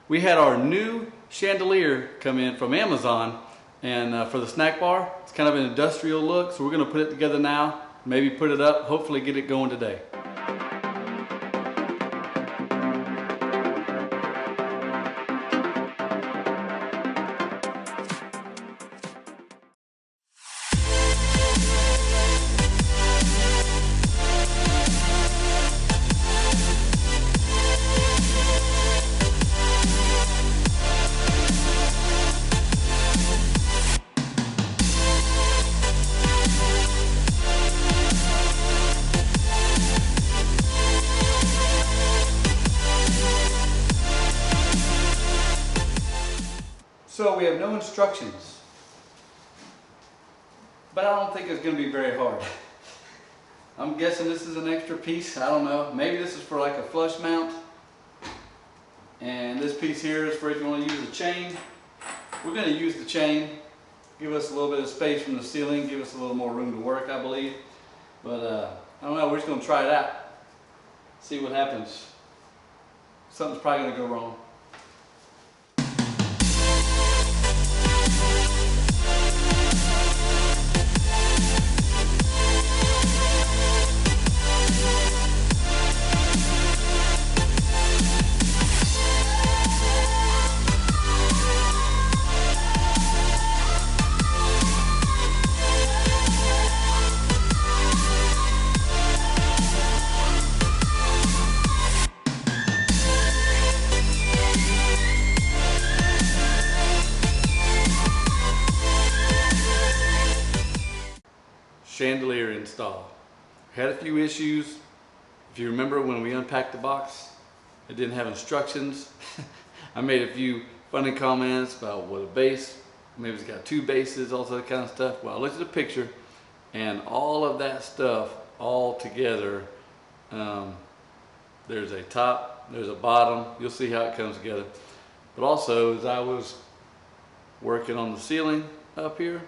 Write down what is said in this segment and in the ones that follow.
We had our new chandelier come in from Amazon, and for the snack bar, it's kind of an industrial look, so we're going to put it together now, maybe put it up, hopefully get it going today. So we have no instructions, but I don't think it's going to be very hard. I'm guessing this is an extra piece, I don't know. Maybe this is for like a flush mount. And this piece here is for if you want to use a chain. We're going to use the chain, give us a little bit of space from the ceiling, give us a little more room to work, I believe. But I don't know, we're just going to try it out, see what happens. Something's probably going to go wrong. Chandelier install. Had a few issues. If you remember when we unpacked the box, it didn't have instructions. I made a few funny comments about what a base, maybe it's got two bases, all that kind of stuff. Well, I looked at the picture and all of that stuff all together, there's a top, there's a bottom, you'll see how it comes together. But also, as I was working on the ceiling up here,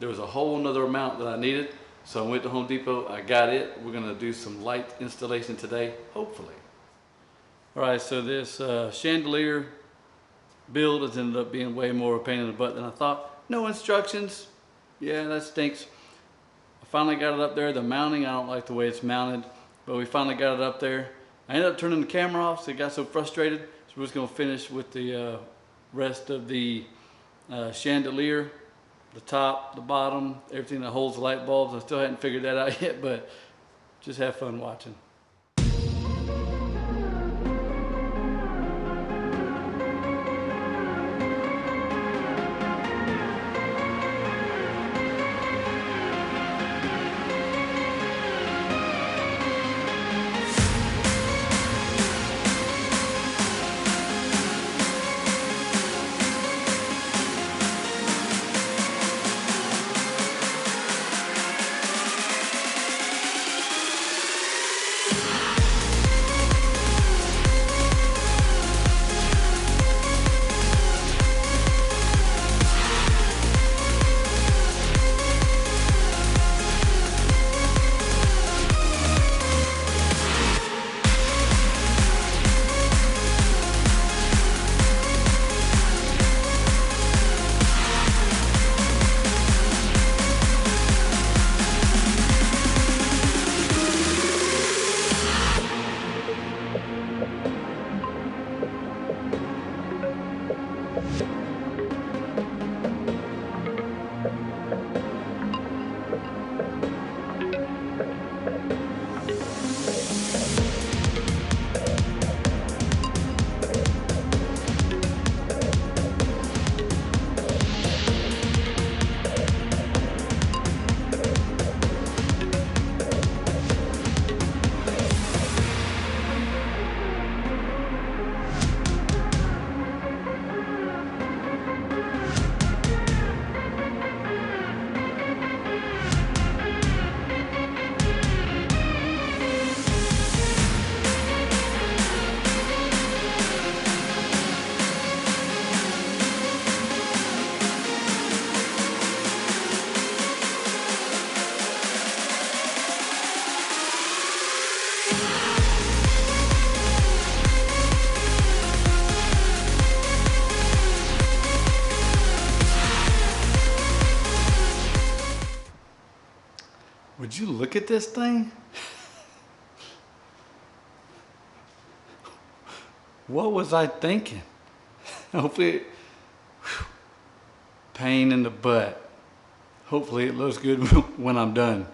there was a whole nother amount that I needed. So I went to Home Depot, I got it. We're gonna do some light installation today, hopefully. All right, so this chandelier build has ended up being way more of a pain in the butt than I thought. No instructions, yeah, that stinks. I finally got it up there. The mounting, I don't like the way it's mounted, but we finally got it up there. I ended up turning the camera off, so I got so frustrated. So we're just gonna finish with the rest of the chandelier. The top, the bottom, everything that holds the light bulbs. I still hadn't figured that out yet, but just have fun watching. look at this thing. What was I thinking? Hopefully, pain in the butt. Hopefully it looks good when I'm done.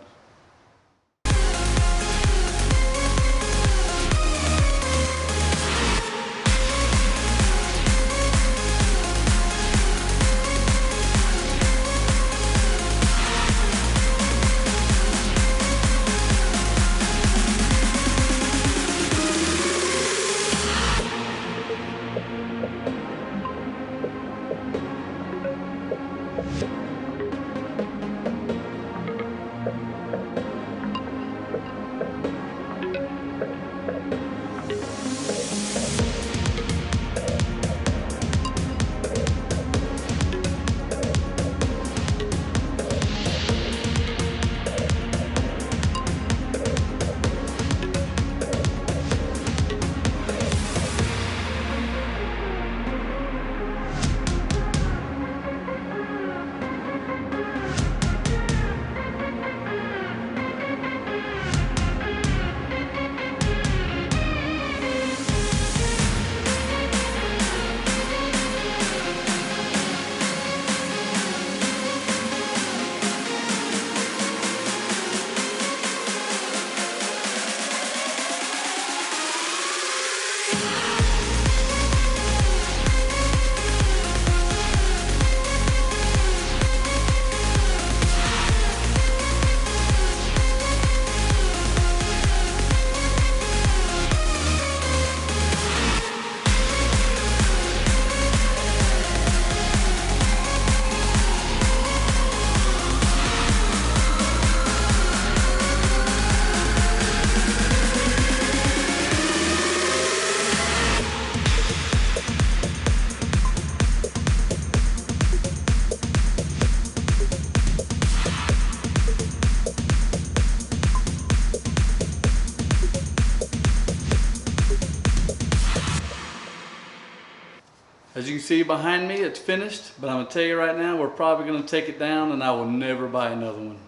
As you can see behind me, it's finished, but I'm gonna tell you right now, we're probably gonna take it down and I will never buy another one.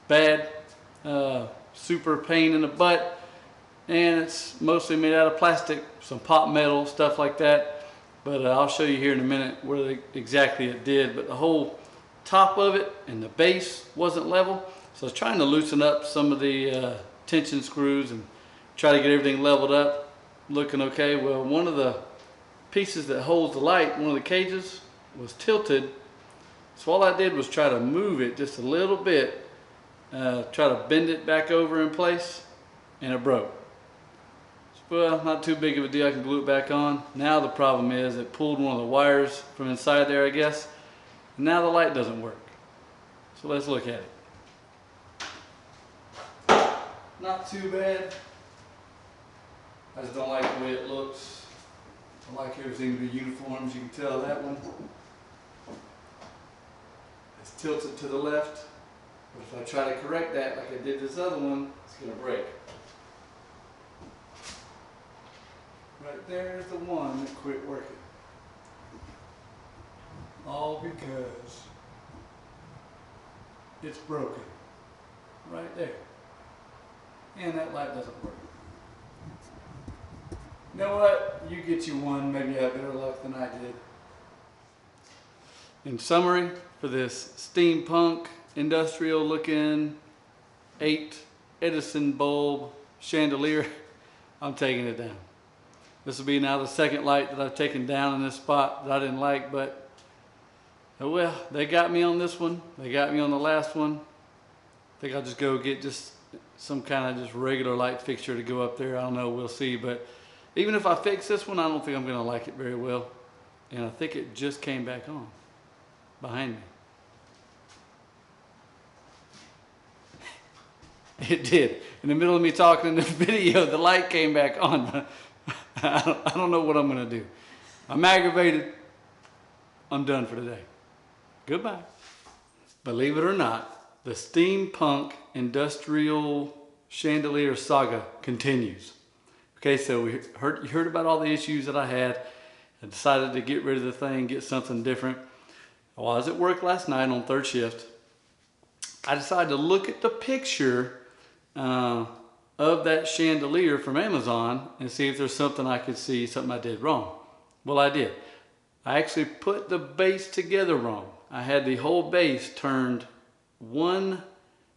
Bad, super pain in the butt, and it's mostly made out of plastic, some pop metal, stuff like that. But I'll show you here in a minute where exactly it did. But the whole top of it and the base wasn't level, so I was trying to loosen up some of the tension screws and try to get everything leveled up, looking okay. Well, one of the pieces that holds the light, one of the cages, was tilted, so all I did was try to move it just a little bit, try to bend it back over in place, and it broke. Well, not too big of a deal, I can glue it back on. Now the problem is it pulled one of the wires from inside there, I guess, and now the light doesn't work. So let's look at it. Not too bad. I just don't like the way it looks. I like everything to be uniform, as you can tell. That one, it's tilted to the left, but if I try to correct that like I did this other one, it's going to break. Right there is the one that quit working. All because it's broken. Right there. And that light doesn't work. You know what? You get you one, maybe you have better luck than I did. In summary, for this steampunk, industrial looking 8 Edison bulb chandelier, I'm taking it down. This will be now the second light that I've taken down in this spot that I didn't like, but oh well, they got me on this one. They got me on the last one. I think I'll just go get just some kind of just regular light fixture to go up there. I don't know, we'll see. But even if I fix this one, I don't think I'm going to like it very well. And I think it just came back on behind me. It did. In the middle of me talking in this video, the light came back on. I don't know what I'm going to do. I'm aggravated. I'm done for today. Goodbye. Believe it or not, the steampunk industrial chandelier saga continues. Okay, so you heard about all the issues that I had. I decided to get rid of the thing, get something different. While I was at work last night on third shift, I decided to look at the picture of that chandelier from Amazon and see if there's something I could see, something I did wrong. Well, I did. I actually put the base together wrong. I had the whole base turned one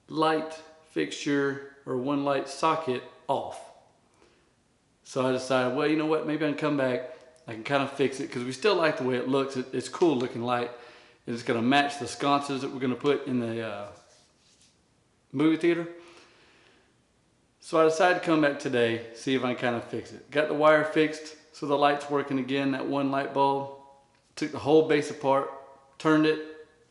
light fixture or one light socket off. So I decided, well, you know what, maybe I can come back, I can kind of fix it, because we still like the way it looks. It's cool looking light. It's going to match the sconces that we're going to put in the movie theater. So I decided to come back today, see if I can kind of fix it. Got the wire fixed, so the light's working again, that one light bulb. Took the whole base apart, turned it,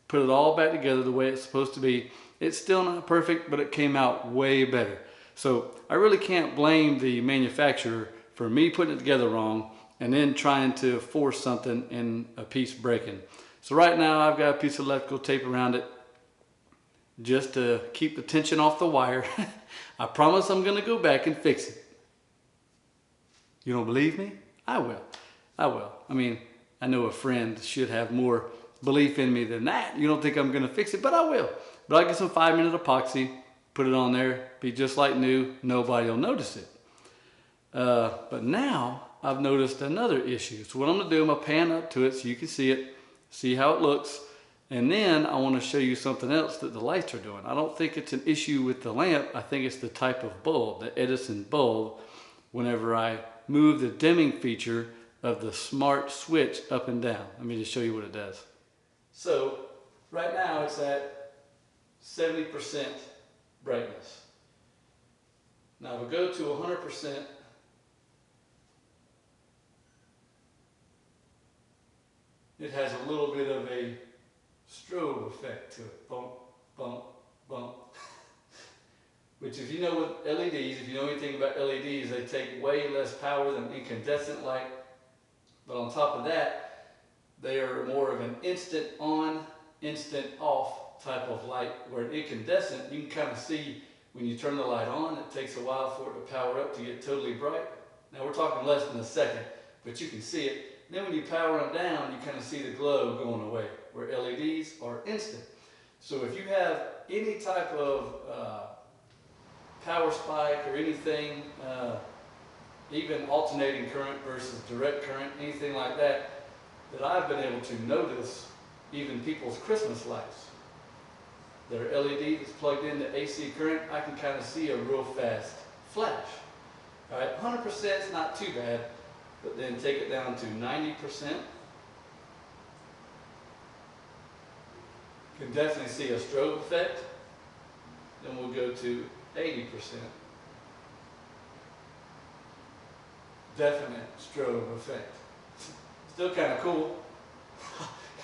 put it all back together the way it's supposed to be. It's still not perfect, but it came out way better. So I really can't blame the manufacturer for me putting it together wrong and then trying to force something and a piece breaking. So right now I've got a piece of electrical tape around it just to keep the tension off the wire. I promise I'm gonna go back and fix it. You don't believe me? I will. I will. I mean, I know a friend should have more belief in me than that. You don't think I'm gonna fix it, but I will. But I'll get some 5-minute epoxy, put it on there, be just like new, nobody will notice it. But now I've noticed another issue. So what I'm gonna do, I'm gonna pan up to it so you can see it, see how it looks. And then I want to show you something else that the lights are doing. I don't think it's an issue with the lamp. I think it's the type of bulb, the Edison bulb. Whenever I move the dimming feature of the smart switch up and down. Let me just show you what it does. So right now it's at 70% brightness. Now if we go to 100%, it has a little bit of a strobe effect to it. Bump, bump, bump. Which, if you know what LEDs, if you know anything about LEDs, they take way less power than incandescent light. But on top of that, they are more of an instant on, instant off type of light. Where incandescent, you can kind of see when you turn the light on, it takes a while for it to power up to get totally bright. Now we're talking less than a second, but you can see it. And then when you power them down, you kind of see the glow going away, where LEDs are instant. So if you have any type of power spike or anything, even alternating current versus direct current, anything like that, that I've been able to notice, even people's Christmas lights. Their LED that's plugged into AC current, I can kind of see a real fast flash. All right, 100% is not too bad. But then take it down to 90%. You can definitely see a strobe effect. Then we'll go to 80%. Definite strobe effect. Still kind of cool.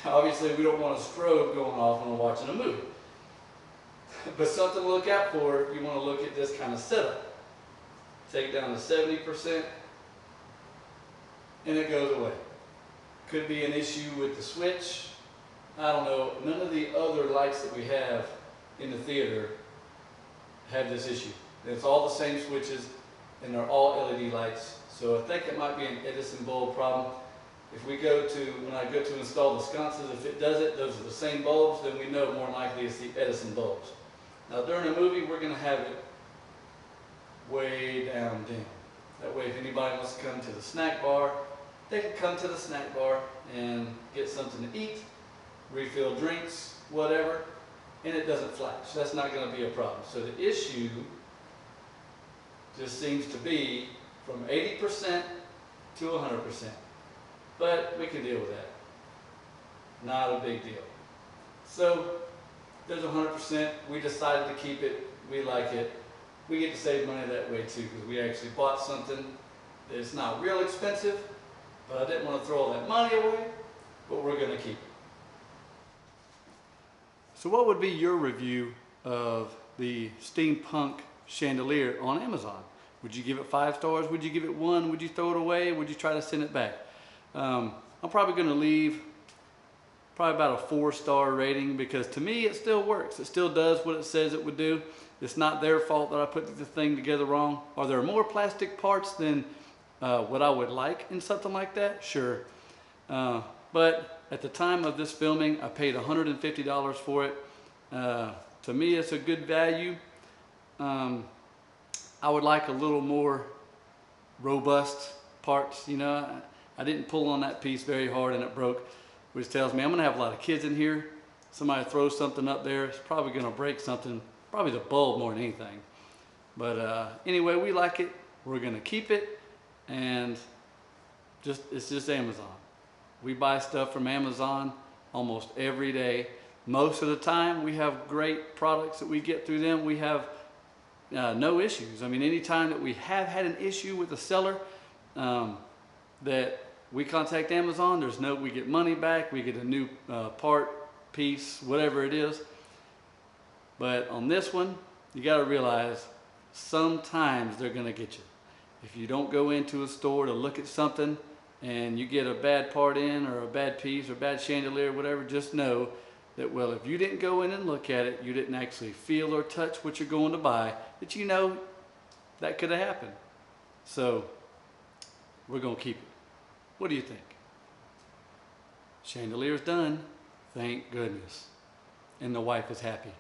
Obviously we don't want a strobe going off when we're watching a movie. But something to look out for if you want to look at this kind of setup. Take it down to 70%. And it goes away. Could be an issue with the switch. I don't know. None of the other lights that we have in the theater have this issue. It's all the same switches and they're all LED lights. So I think it might be an Edison bulb problem. If we go to, when I go to install the sconces, if it does it, those are the same bulbs, then we know more than likely it's the Edison bulbs. Now during a movie, we're going to have it way down dim. That way if anybody wants to come to the snack bar, they can come to the snack bar and get something to eat, refill drinks, whatever, and it doesn't flash. That's not going to be a problem. So the issue just seems to be from 80% to 100%. But we can deal with that. Not a big deal. So there's 100%. We decided to keep it. We like it. We get to save money that way too, because we actually bought something that's not real expensive. But I didn't want to throw all that money away, but we're going to keep it. So what would be your review of the Steampunk chandelier on Amazon? Would you give it 5 stars? Would you give it 1? Would you throw it away? Would you try to send it back? I'm probably going to leave probably about a 4-star rating, because to me it still works. It still does what it says it would do. It's not their fault that I put the thing together wrong. Are there more plastic parts than what I would like in something like that? Sure. But at the time of this filming, I paid $150 for it. To me, it's a good value. I would like a little more robust parts. You know, I didn't pull on that piece very hard and it broke, which tells me I'm gonna have a lot of kids in here. Somebody throws something up there, it's probably gonna break something, probably the bulb more than anything. But anyway, we like it, we're gonna keep it, and it's just Amazon. We buy stuff from Amazon almost every day. Most of the time we have great products that we get through them. We have no issues. I mean, anytime that we have had an issue with a seller, that we contact Amazon, we get money back, we get a new part, piece, whatever it is. But on this one, you got to realize sometimes they're going to get you. If you don't go into a store to look at something and you get a bad part in, or a bad piece, or a bad chandelier, whatever, just know that, well, if you didn't go in and look at it, you didn't actually feel or touch what you're going to buy, that you know that could have happened. So we're going to keep it. What do you think? Chandelier's done, thank goodness. And the wife is happy.